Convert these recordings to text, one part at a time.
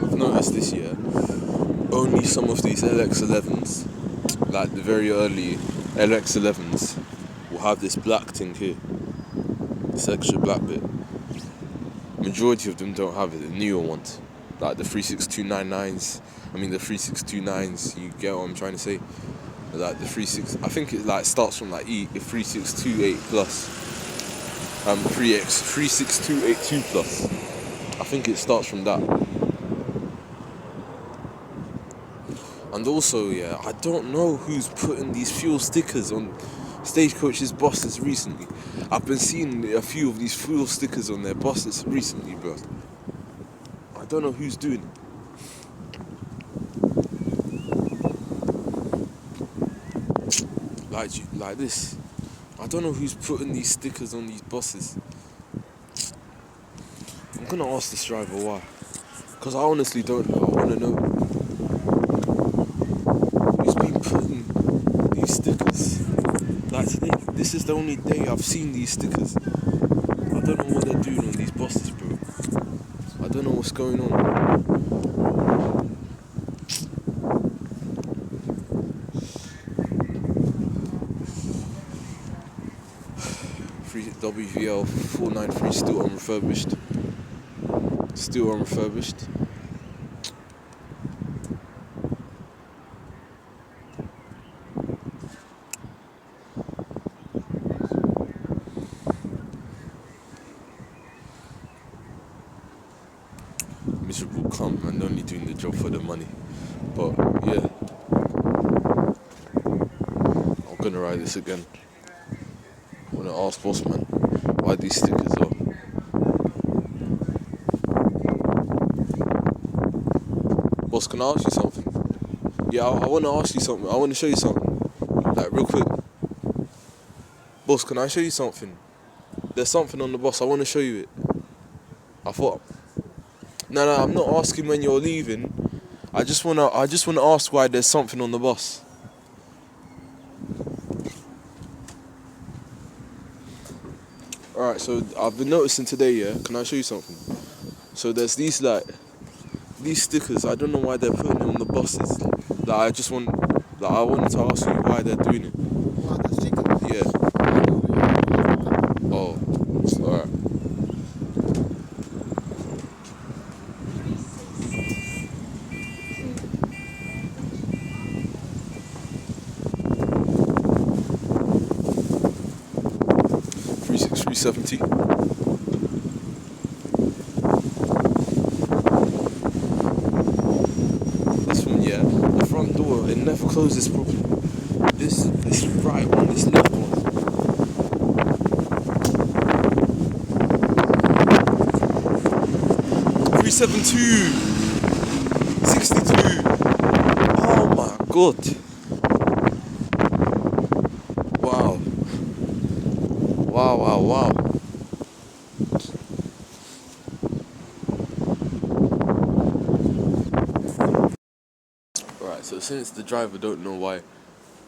I've noticed this year, only some of these LX11s, like the very early LX11s, will have this black thing here, this extra black bit. Majority of them don't have it, the newer ones, like the 36299s, the 362.9s, you get what I'm trying to say? Like the 36, I think it like starts from like 3628 plus, 36282 plus. I think it starts from that. And also, yeah, I don't know who's putting these fuel stickers on Stagecoach's buses recently. I've been seeing a few of these fuel stickers on their buses recently, bro. I don't know who's doing it. Like this. I don't know who's putting these stickers on these buses. I'm gonna ask this driver why. Because I honestly don't know. I wanna know who's been putting these stickers. Like today, this is the only day I've seen these stickers. I don't know what they're doing on these buses, bro. I don't know what's going on. WVL 493 still unrefurbished. Still unrefurbished. Miserable cunt, man, only doing the job for the money. But yeah, I'm gonna ride this again. I wanna ask boss man why these stickers are. Boss, can I ask you something? Yeah, I wanna ask you something. I wanna show you something. Like real quick. Boss, can I show you something? There's something on the bus, I wanna show you it. I thought No, I'm not asking when you're leaving. I just wanna ask why there's something on the bus. Alright, so I've been noticing today, yeah, can I show you something? So there's these stickers, I don't know why they're putting them on the buses. I wanted to ask you why they're doing it. What, the stickers? Yeah. Oh, alright. $363.70. This one, yeah, the front door, it never closes properly. This right one, this left one. $372.62. Oh my god. Wow. Right, so since the driver don't know why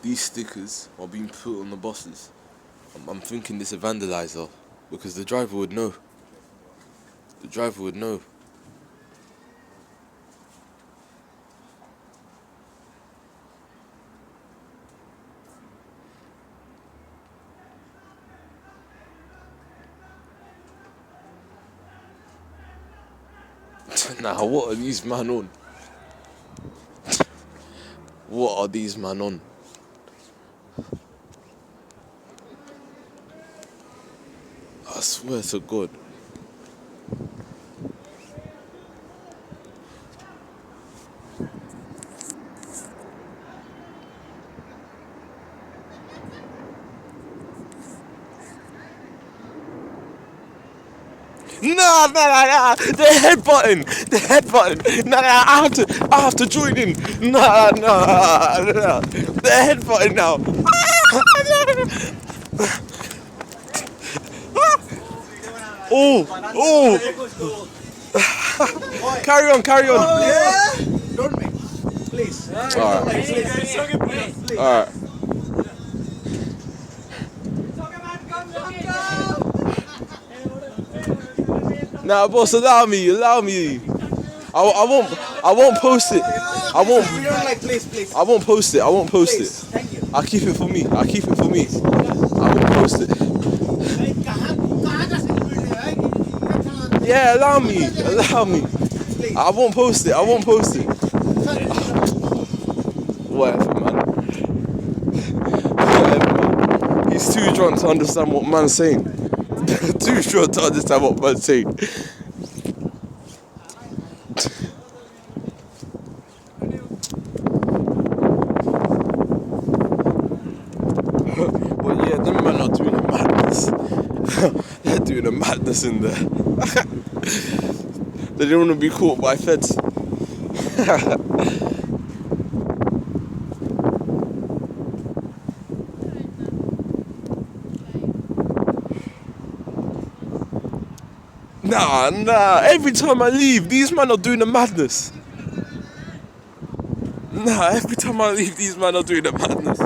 these stickers are being put on the buses, I'm thinking this is a vandalizer, because the driver would know. The driver would know. Nah, what are these man on? What are these man on? I swear to God. Nah, the head button, nah, I have to join in, nah, the head button now. Oh, carry on. Yeah? Don't make, please. Alright. Nah, boss, allow me. I won't post it. I won't. We don't like, please. I won't post it. Please, thank you. I'll keep it for me. I won't post it. Yeah, allow me. Please. I won't post it. Whatever, man. He's too drunk to understand what man's saying. Too drunk to understand what man's saying. But yeah, them men are doing a madness. They're doing a madness in there. They don't want to be caught by feds. Nah. Every time I leave, these men are doing a madness. Every time I leave, these men are doing a madness.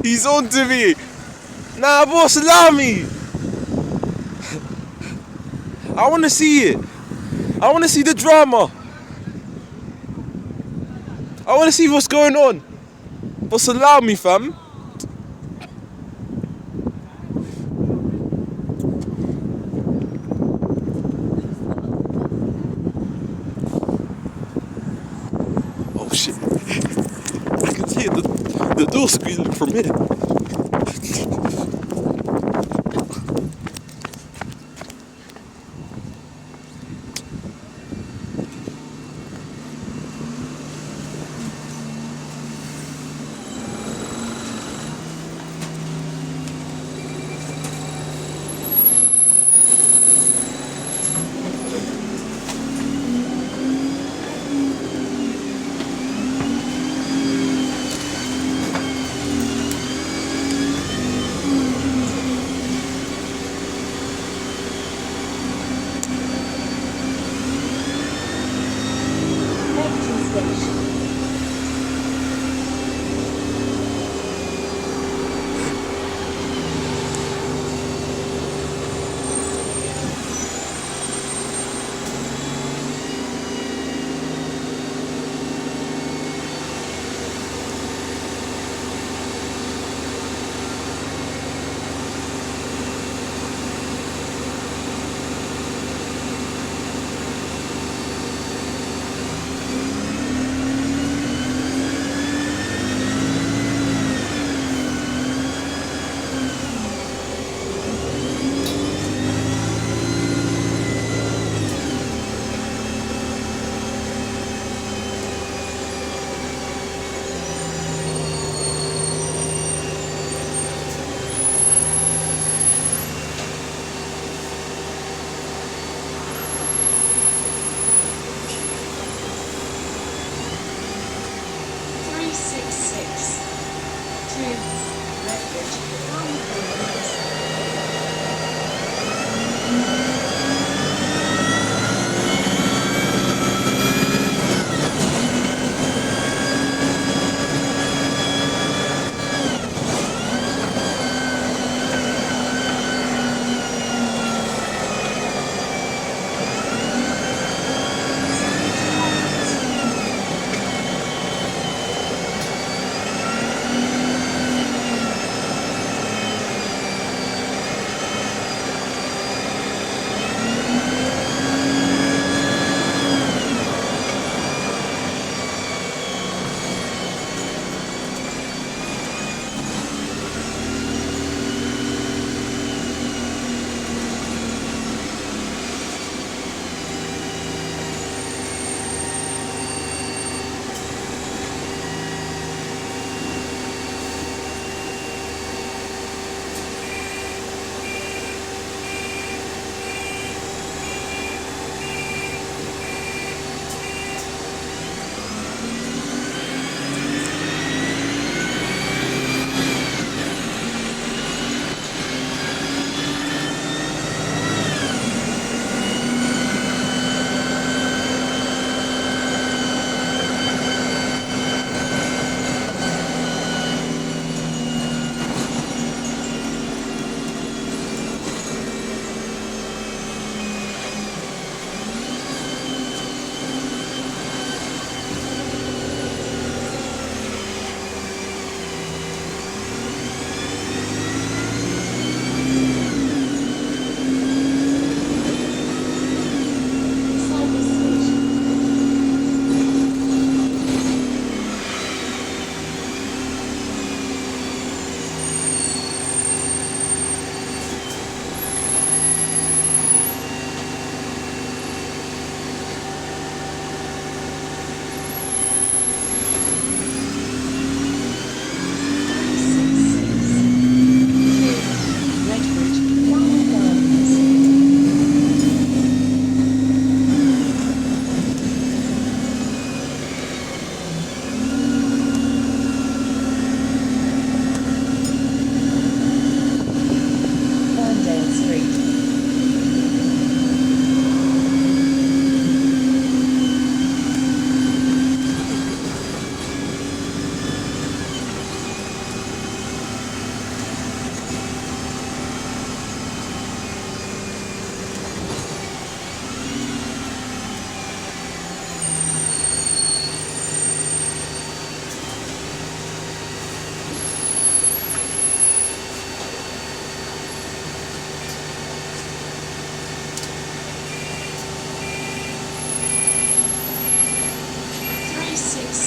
He's on to me. Nah, boss, allow me. I want to see it. I want to see the drama. I want to see what's going on. Boss, allow me, fam. Oh shit. I can hear the door squealing from here.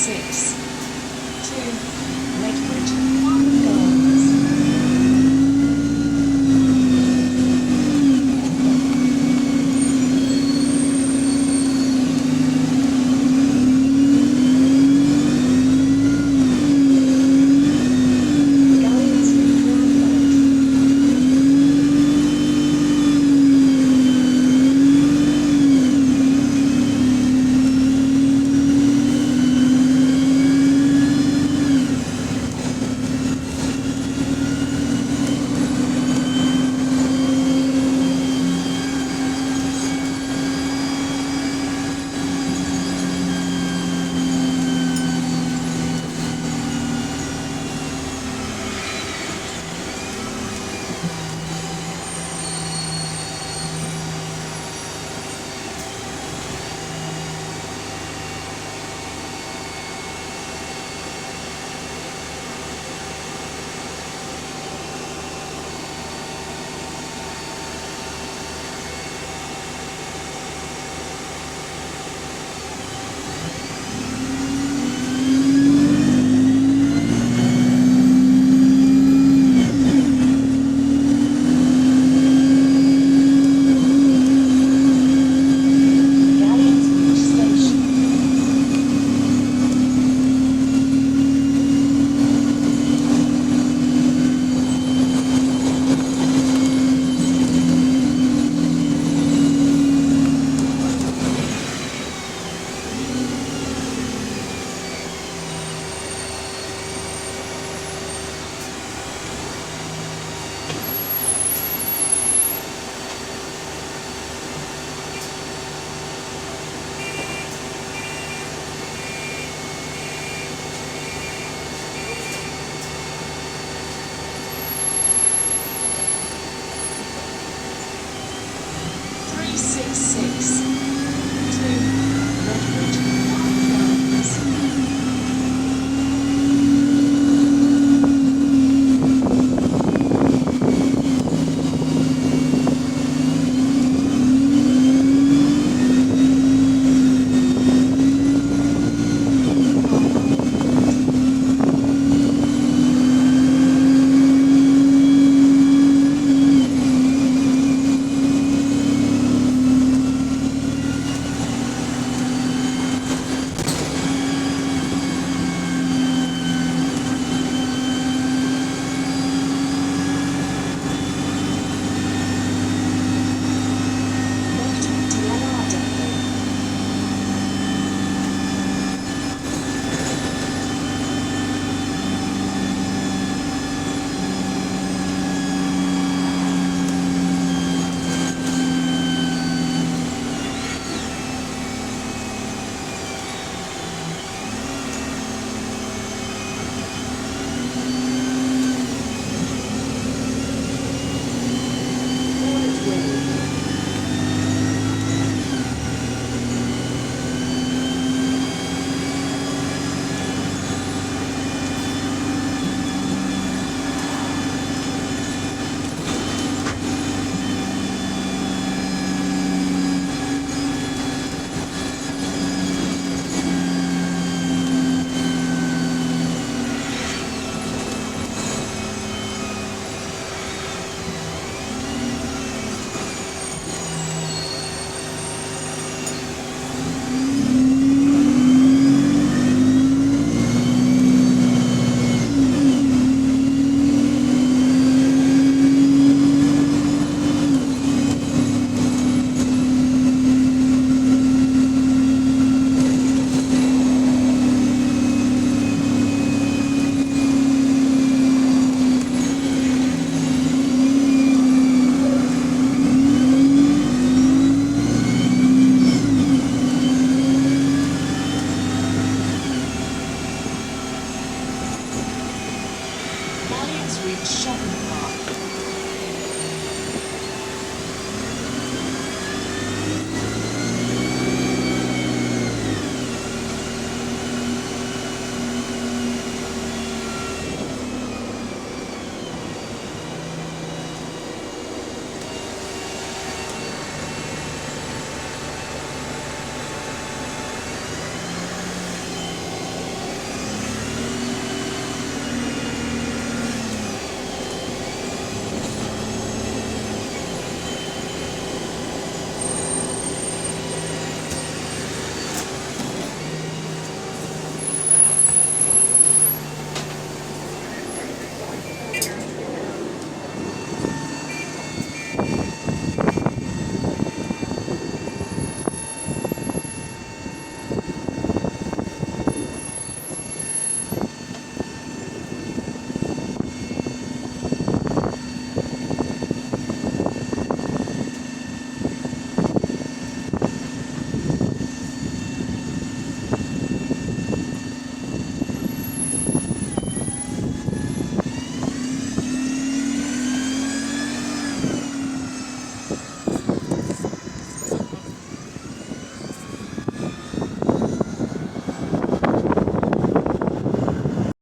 366 to Redbridge Farm Gardens. Galleons Roundabout. Galleons Beach Station. Three six six to Redbridge Farm Gardens. Left to LR Depot. Voith Way. Galleons Reach Shopping